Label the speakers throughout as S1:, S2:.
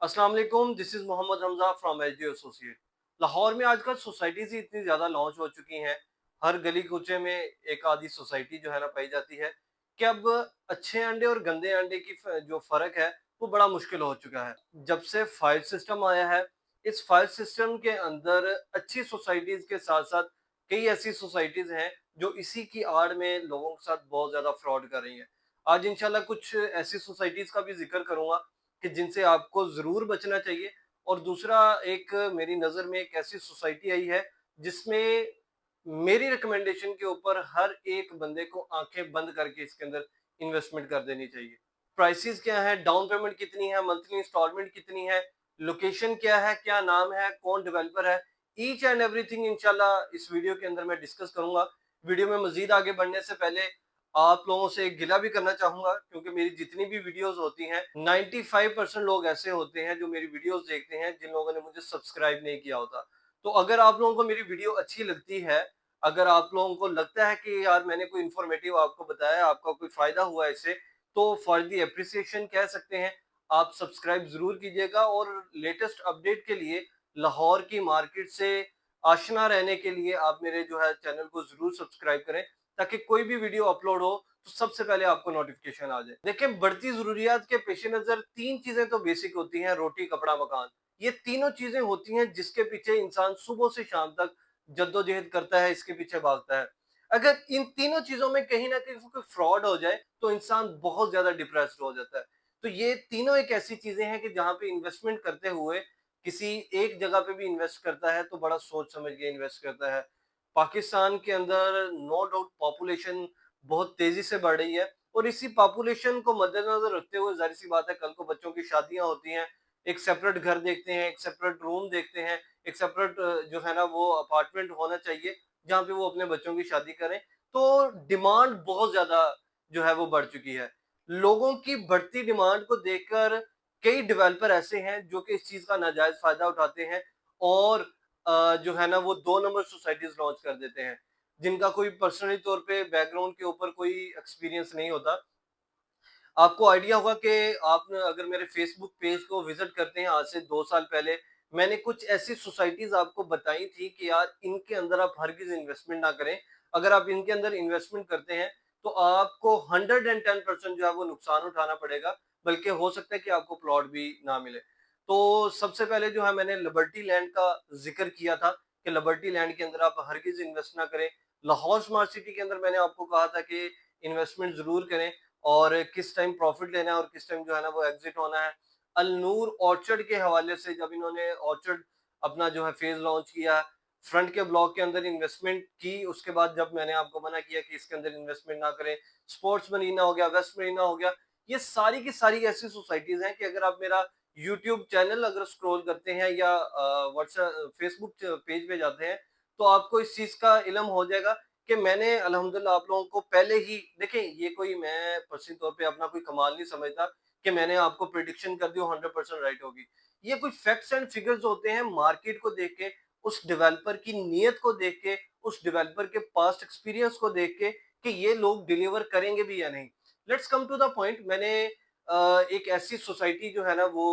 S1: अस्सलाम वालेकुम, this is Mohammad Ramza from HD associate. Lahore में आजकल सोसाइटीज़ ही इतनी ज़्यादा लॉन्च हो चुकी हैं, हर गली कूचे में एक आधी सोसाइटी जो है ना पाई जाती है कि अब अच्छे अंडे और गंदे अंडे की जो फ़र्क है वो बड़ा मुश्किल हो चुका है। जब से फ़ाइल सिस्टम आया है, इस फ़ाइल सिस्टम के अंदर अच्छी सोसाइटीज़ के साथ-साथ कई ऐसी सोसाइटीज़ हैं जो इसी की आड़ में लोगों के साथ बहुत ज़्यादा फ्रॉड कर रही हैं। आज इंशाल्लाह कुछ ऐसी सोसाइटीज़ का भी ज़िक्र करूँगा कि जिनसे आपको ज़रूर बचना चाहिए। और दूसरा, एक मेरी नज़र में एक ऐसी सोसाइटी आई है जिसमें मेरी रिकमेंडेशन के ऊपर हर एक बंदे को आंखें बंद करके इसके अंदर इन्वेस्टमेंट कर देनी चाहिए। प्राइसेस क्या है, डाउन पेमेंट कितनी है, मंथली इंस्टॉलमेंट कितनी है, लोकेशन क्या है, क्या नाम है, कौन डेवलपर है, ईच एंड एवरीथिंग इंशाल्लाह इस वीडियो के अंदर मैं डिस्कस करूंगा। वीडियो में मजीद आगे बढ़ने से पहले आप लोगों से एक गिला भी करना चाहूंगा, क्योंकि मेरी जितनी भी वीडियोस होती हैं 95% लोग ऐसे होते हैं जो मेरी वीडियोस देखते हैं जिन लोगों ने मुझे सब्सक्राइब नहीं किया होता। तो अगर आप लोगों को मेरी वीडियो अच्छी लगती है, अगर आप लोगों को लगता है कि यार मैंने कोई इन्फॉर्मेटिव आपको बताया, आपका कोई फायदा हुआ इससे, तो फॉर दी एप्रिसिएशन कह सकते हैं, आप सब्सक्राइब जरूर कीजिएगा। और लेटेस्ट अपडेट के लिए, लाहौर की मार्केट से आशना रहने के लिए आप मेरे जो है चैनल को जरूर सब्सक्राइब करें, ताकि कोई भी वीडियो अपलोड हो तो सबसे पहले आपको नोटिफिकेशन आ जाए। देखिए, बढ़ती जरूरियात के पेश नजर तीन चीजें तो बेसिक होती हैं: रोटी, कपड़ा, मकान। ये तीनों चीजें होती हैं जिसके पीछे इंसान सुबह से शाम तक जद्दोजहद करता है, इसके पीछे भागता है। अगर इन तीनों चीजों में कहीं ना कहीं कोई फ्रॉड हो जाए तो इंसान बहुत ज्यादा डिप्रेस्ड हो जाता है। तो ये तीनों एक ऐसी चीजें हैं कि जहां पे इन्वेस्टमेंट करते हुए किसी एक जगह पे भी इन्वेस्ट करता है तो बड़ा सोच समझ के इन्वेस्ट करता है। पाकिस्तान के अंदर नो डाउट पॉपुलेशन बहुत तेजी से बढ़ रही है, और इसी पॉपुलेशन को मद्देनजर रखते हुए जाहिर सी बात है कल को बच्चों की शादियां होती हैं, एक सेपरेट घर देखते हैं, एक सेपरेट रूम देखते हैं, एक सेपरेट जो है ना वो अपार्टमेंट होना चाहिए जहाँ पे वो अपने बच्चों की शादी करें। तो डिमांड बहुत ज्यादा जो है वो बढ़ चुकी है। लोगों की बढ़ती डिमांड को देखकर कई डेवलपर ऐसे हैं जो कि इस चीज का नाजायज फायदा उठाते हैं, और जो है ना वो दो नंबर सोसाइटीज लॉन्च कर देते हैं जिनका कोई पर्सनली तौर पे बैकग्राउंड के ऊपर कोई एक्सपीरियंस नहीं होता। आपको आइडिया होगा कि आप अगर मेरे फेसबुक पेज को विजिट करते हैं, आज से 2 साल पहले मैंने कुछ ऐसी सोसाइटीज आपको बताई थी कि यार इनके अंदर आप हरगिज इन्वेस्टमेंट ना करें। अगर आप इनके अंदर इन्वेस्टमेंट करते हैं तो आपको 110% जो है वो नुकसान उठाना पड़ेगा, बल्कि हो सकता है कि आपको प्लॉट भी ना मिले। तो सबसे पहले जो है मैंने लिबर्टी लैंड का जिक्र किया था कि लिबर्टी लैंड के अंदर आप हरगिज इन्वेस्ट ना करें। लाहौर स्मार्ट सिटी के अंदर मैंने आपको कहा था कि इन्वेस्टमेंट जरूर करें, और किस टाइम प्रॉफिट लेना है और किस टाइम जो है ना वो एग्जिट होना है। अल नूर ऑर्चर्ड के हवाले से जब इन्होंने ऑर्चर्ड अपना जो है फेज लॉन्च किया, फ्रंट के ब्लॉक के अंदर इन्वेस्टमेंट की, उसके बाद जब मैंने आपको मना किया कि इसके अंदर इन्वेस्टमेंट ना करें, स्पोर्ट्स मरीना हो गया, वेस्ट मरीना हो गया, ये सारी की सारी ऐसी सोसाइटीज हैं कि अगर आप मेरा यूट्यूब चैनल अगर स्क्रॉल करते हैं या व्हाट्सएप फेसबुक पेज पे जाते हैं तो आपको इस चीज का इलम हो जाएगा कि मैंने अल्हम्दुलिल्लाह आप लोगों को पहले ही देखें, ये कोई मैं पर्सनल तौर पे अपना कोई कमाल नहीं समझता कि मैंने आपको प्रिडिक्शन कर दी 100% राइट होगी। ये कोई फैक्ट्स एंड फिगर्स होते हैं मार्केट को देख के, उस डेवलपर की नीयत को देख के, उस डेवलपर के पास्ट एक्सपीरियंस को देख के कि ये लोग डिलीवर करेंगे भी या नहीं। Let's come to the point. मैंने एक ऐसी सोसाइटी जो है ना वो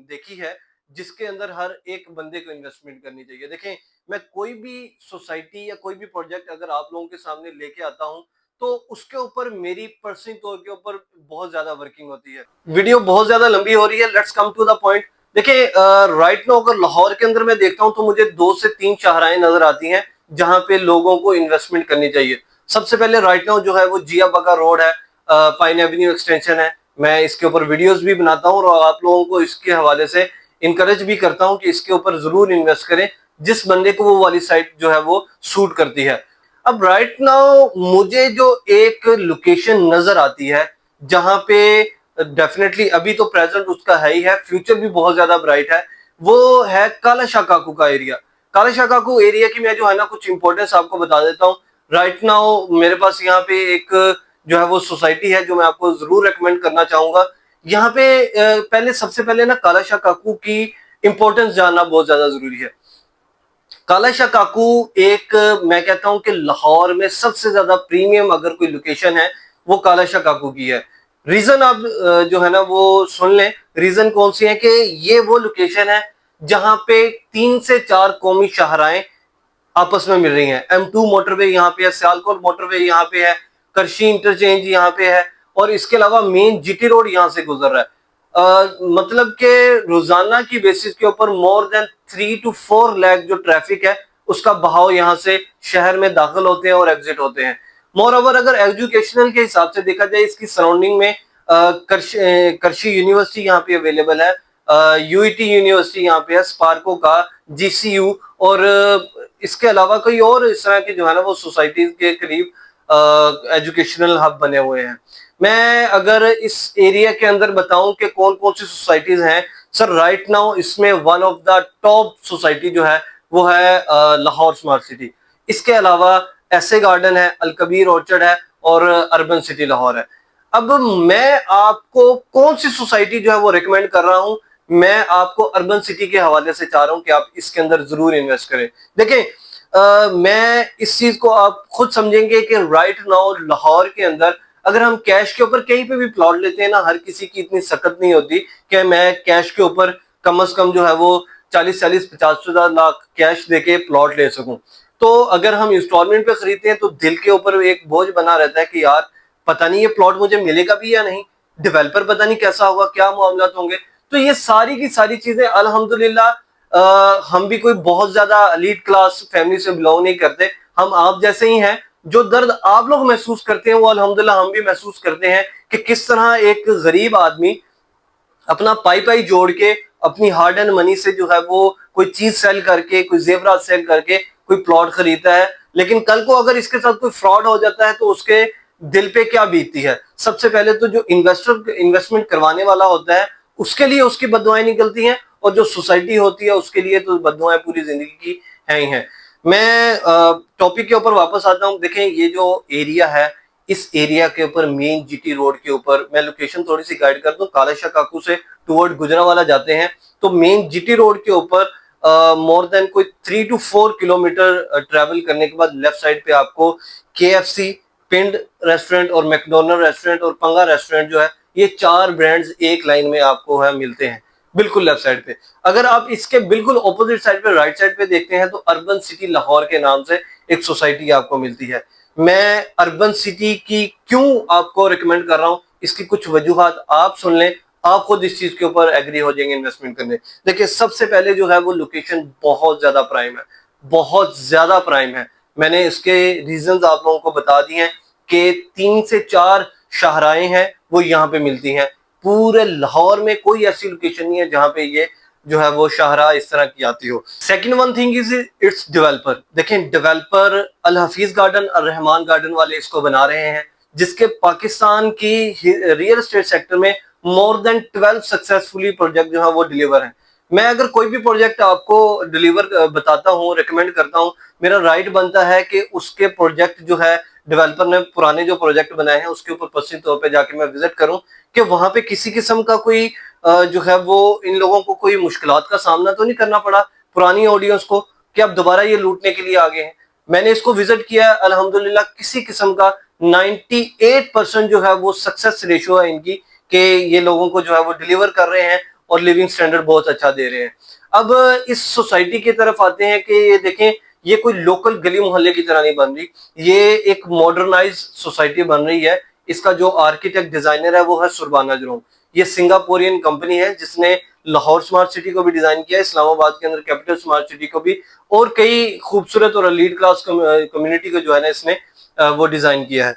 S1: देखी है जिसके अंदर हर एक बंदे को इन्वेस्टमेंट करनी चाहिए। देखें, मैं कोई भी सोसाइटी या कोई भी प्रोजेक्ट अगर आप लोगों के सामने लेके आता हूं तो उसके ऊपर मेरी पर्सनल तौर के ऊपर बहुत ज्यादा वर्किंग होती है। वीडियो बहुत ज्यादा लंबी हो रही है, let's come to the point. देखिए, राइट नाउ अगर लाहौर के अंदर मैं देखता हूं तो मुझे 2 से 3 शाहराएं नजर आती हैं जहां पे लोगों को इन्वेस्टमेंट करनी चाहिए। सबसे पहले राइट नाउ जो है वो जिया बका रोड है, पाइन एवेन्यू एक्सटेंशन है। मैं इसके ऊपर वीडियोस भी बनाता हूँ और आप लोगों को इसके हवाले से इंकरेज भी करता हूँ कि इसके ऊपर जरूर इन्वेस्ट करें जिस बंदे को वो वाली साइट जो है वो सूट करती है। अब राइट नाउ मुझे जो एक लोकेशन नजर आती है जहां पे डेफिनेटली अभी तो प्रेजेंट उसका है ही है, फ्यूचर भी बहुत ज्यादा ब्राइट है, वो है काला शाकाकू का एरिया। काला शाकाकू एरिया की मैं जो है ना कुछ इंपॉर्टेंस आपको बता देता हूँ। राइट नाउ मेरे पास यहाँ पे एक जो है वो सोसाइटी है जो मैं आपको जरूर रेकमेंड करना चाहूंगा। यहाँ पे पहले सबसे पहले ना काला शाकाकू की इंपॉर्टेंस जानना बहुत ज्यादा जरूरी है। काला शाह काकू एक, मैं कहता हूं कि लाहौर में सबसे ज्यादा प्रीमियम अगर कोई लोकेशन है वो काला शाह काकू की है। रीजन आप जो है ना वो सुन लें। रीजन कौन सी है कि ये वो लोकेशन है जहां पे 3 से 4 कौमी शाहराएं आपस में मिल रही हैं। M2 मोटरवे यहाँ पे है, सियालकोट मोटरवे यहाँ पे है, करशी इंटरचेंज यहाँ पे है, और इसके अलावा मेन जीटी रोड यहाँ से गुजर रहा है। मतलब के रोजाना की बेसिस के ऊपर मोर देन 3 to 4 लाख जो ट्रैफिक है उसका बहाव यहाँ से शहर में दाखिल होते हैं और एग्जिट होते हैं। मोर ओवर अगर एजुकेशनल के हिसाब से देखा जाए, इसकी सराउंडिंग में करशी यूनिवर्सिटी यहाँ पे अवेलेबल है, यूईटी यूनिवर्सिटी यहाँ पे है, स्पार्को का, जीसीयू, और इसके अलावा कोई और इस तरह की जो है ना वो सोसाइटीज के करीब एजुकेशनल हब बने हुए हैं। मैं अगर इस एरिया के अंदर बताऊं कि कौन कौन सी सोसाइटीज हैं, सर राइट नाउ इसमें one of the top society जो है वो है लाहौर स्मार्ट सिटी। इसके अलावा ऐसे गार्डन है, अलकबीर ऑर्चर्ड है, और अर्बन सिटी लाहौर है। अब मैं आपको कौन सी सोसाइटी जो है वो रिकमेंड कर रहा हूं, मैं आपको अर्बन सिटी के हवाले से चाह रहा हूं कि आप इसके अंदर जरूर इन्वेस्ट करें। देखें, मैं इस चीज को आप खुद समझेंगे कि राइट नाउ लाहौर के अंदर अगर हम कैश के ऊपर कहीं पे भी प्लॉट लेते हैं ना, हर किसी की इतनी सकत नहीं होती कि मैं कैश के ऊपर कम से कम जो है वो 40-50 कैश देके प्लॉट ले सकूं। तो अगर हम इंस्टॉलमेंट पे खरीदते हैं तो दिल के ऊपर एक बोझ बना रहता है कि यार पता नहीं ये प्लॉट मुझे मिलेगा भी या नहीं, डेवलपर पता नहीं कैसा होगा, क्या मामला होंगे। तो ये सारी की सारी चीजें अल्हम्दुलिल्लाह, हम भी कोई बहुत ज्यादा एलीट क्लास फैमिली से बिलोंग नहीं करते, हम आप जैसे ही हैं। जो दर्द आप लोग महसूस करते हैं वो अल्हम्दुलिल्लाह हम भी महसूस करते हैं कि किस तरह एक गरीब आदमी अपना पाई पाई जोड़ के अपनी हार्ड एंड मनी से जो है वो कोई चीज सेल करके, कोई जेवरात सेल करके कोई प्लॉट खरीदता है, लेकिन कल को अगर इसके साथ कोई फ्रॉड हो जाता है तो उसके दिल पे क्या बीतती है। सबसे पहले तो जो इन्वेस्टमेंट करवाने वाला होता है उसके लिए उसकी बददुआएं निकलती हैं, और जो सोसाइटी होती है उसके लिए तो बददुआएं पूरी जिंदगी की है ही हैं। मैं टॉपिक के ऊपर वापस आता हूँ। देखें, ये जो एरिया है, इस एरिया के ऊपर मेन जीटी रोड के ऊपर, मैं लोकेशन थोड़ी सी गाइड कर दूं, कालाशाह काकू से टुवर्ड गुजरावाला जाते हैं तो मेन जीटी रोड के ऊपर मोर देन कोई 3 to 4 किलोमीटर ट्रेवल करने के बाद लेफ्ट साइड पे आपको KFC, पिंड रेस्टोरेंट और मैकडोनल्ड रेस्टोरेंट और पंगा रेस्टोरेंट जो है, ये 4 ब्रांड्स एक लाइन में आपको है मिलते हैं बिल्कुल लेफ्ट साइड पे। अगर आप इसके बिल्कुल ऑपोजिट साइड पे राइट साइड पे देखते हैं तो अर्बन सिटी लाहौर के नाम से एक सोसाइटी आपको मिलती है। मैं अर्बन सिटी की क्यों आपको रिकमेंड कर रहा हूं, इसकी कुछ वजूहात आप सुन लें, आप खुद इस चीज के ऊपर एग्री हो जाएंगे इन्वेस्टमेंट करने। देखिए, सबसे पहले जो है वो लोकेशन बहुत ज्यादा प्राइम है, बहुत ज्यादा प्राइम है। मैंने इसके रीजंस आप लोगों को बता दिए हैं कि 3 से 4 शाहराएं हैं वो यहाँ पे मिलती हैं। पूरे लाहौर में कोई ऐसी लोकेशन नहीं है जहां पे ये जो है वो शाहरा इस तरह की आती हो। Second one thing is it's developer. देखें, डेवलपर अल हफीज गार्डन, अल रहमान गार्डन वाले इसको बना रहे हैं, जिसके पाकिस्तान की रियल एस्टेट सेक्टर में मोर देन 12 सक्सेसफुली प्रोजेक्ट जो है वो डिलीवर है। मैं अगर कोई भी प्रोजेक्ट आपको डिलीवर बताता हूँ, रिकमेंड करता हूँ, मेरा राइट बनता है कि उसके प्रोजेक्ट जो है डेवलपर ने पुराने जो प्रोजेक्ट बनाए हैं उसके ऊपर पर्सनल तौर पे जाके मैं विजिट करूं कि वहां पे किसी किस्म का कोई जो है वो इन लोगों को कोई मुश्किलात का सामना तो नहीं करना पड़ा पुरानी ऑडियंस को कि अब दोबारा ये लूटने के लिए आ गए हैं। मैंने इसको विजिट किया है, अल्हम्दुलिल्लाह किसी किस्म का 98% जो है वो सक्सेस रेशियो है इनकी, कि ये लोगों को जो है वो डिलीवर कर रहे हैं और लिविंग स्टैंडर्ड बहुत अच्छा दे रहे हैं। अब इस सोसाइटी की तरफ आते हैं कि ये देखें, ये कोई लोकल गली मोहल्ले की तरह नहीं बन रही, ये एक मॉडर्नाइज सोसाइटी बन रही है। इसका जो आर्किटेक्ट डिजाइनर है वो है सुरबाना जरोम। ये सिंगापुरियन कंपनी है जिसने लाहौर स्मार्ट सिटी को भी डिजाइन किया, इस्लामाबाद के अंदर कैपिटल स्मार्ट सिटी को भी, और कई खूबसूरत और लीड क्लास कम्युनिटी को जो है ना इसने वो डिजाइन किया है।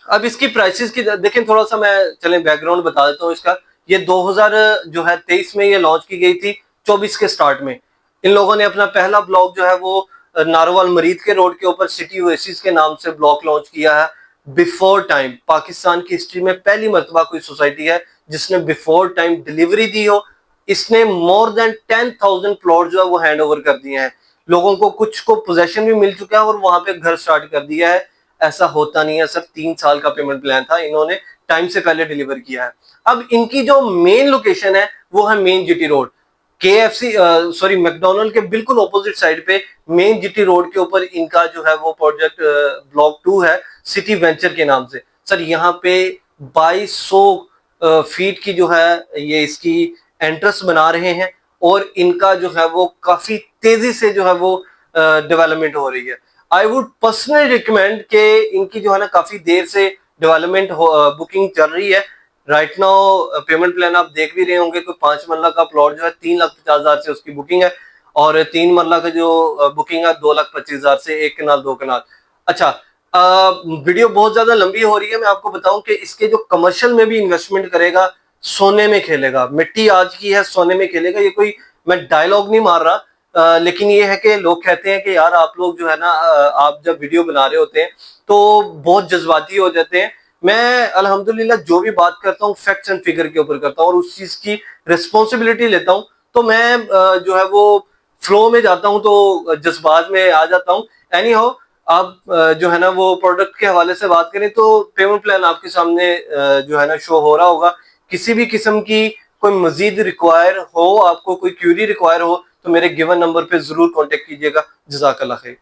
S1: अब इसकी प्राइसेस की देखें, थोड़ा सा मैं चलें बैकग्राउंड बता देता हूँ इसका। ये 2000 जो है 23 में ये लॉन्च की गई थी, 24 के स्टार्ट में इन लोगों ने अपना पहला ब्लॉक जो है वो नारोवाल मरीद के रोड के ऊपर सिटी ओएसिस के नाम से ब्लॉक लॉन्च किया है। बिफोर टाइम पाकिस्तान की हिस्ट्री में पहली मर्तबा कोई सोसाइटी है जिसने बिफोर टाइम डिलीवरी दी हो। इसने मोर देन 10,000 प्लॉट जो है वो हैंड ओवर कर दिए हैं लोगों को, कुछ को पोजेशन भी मिल चुका है और वहां पे घर स्टार्ट कर दिया है। ऐसा होता नहीं है सर, 3 साल का पेमेंट प्लान था, इन्होंने टाइम से पहले डिलीवर किया है। अब इनकी जो मेन लोकेशन है वो है main GT road, KFC sorry McDonald के बिल्कुल ऑपोजिट साइड पे मेन जीटी रोड के ऊपर इनका जो है वो प्रोजेक्ट ब्लॉक 2 है, सिटी वेंचर के नाम से। सर यहाँ पे 2200 फीट की जो है ये इसकी एंट्रेंस बना रहे हैं और इनका जो है वो काफी तेजी से जो है वो डेवलपमेंट हो रही है। आई वुड पर्सनली रिकमेंड कि इनकी जो है ना काफी देर से डेवलपमेंट बुकिंग चल रही है। राइट नाउ पेमेंट प्लान आप देख भी रहे होंगे, कोई 5 मरला का प्लॉट जो है 3,50,000 से उसकी बुकिंग है और 3 मरला का जो बुकिंग है 2,25,000 से, एक कनाल 2 कनाल। अच्छा, वीडियो बहुत ज्यादा लंबी हो रही है, मैं आपको बताऊं कि इसके जो कमर्शियल में भी इन्वेस्टमेंट करेगा सोने में खेलेगा। मिट्टी आज की है, सोने में खेलेगा। ये कोई मैं डायलॉग नहीं मार रहा, लेकिन ये है कि लोग कहते हैं कि यार आप लोग जो है ना आप जब वीडियो बना रहे होते हैं तो बहुत जज्बाती हो जाते हैं। मैं अल्हम्दुलिल्लाह जो भी बात करता हूँ फैक्ट्स एंड फिगर के ऊपर करता हूँ और उस चीज की रिस्पॉन्सिबिलिटी लेता हूँ। तो मैं जो है वो फ्लो में जाता हूँ तो जज्बात में आ जाता हूँ। एनी हाउ, आप जो है ना वो प्रोडक्ट के हवाले से बात करें तो पेमेंट प्लान आपके सामने जो है ना शो हो रहा होगा। किसी भी किस्म की कोई मजीद रिक्वायर हो, आपको कोई क्यूरी रिक्वायर हो तो मेरे गिवन नंबर पे जरूर कांटेक्ट कीजिएगा। जज़ाकल्लाह खैर।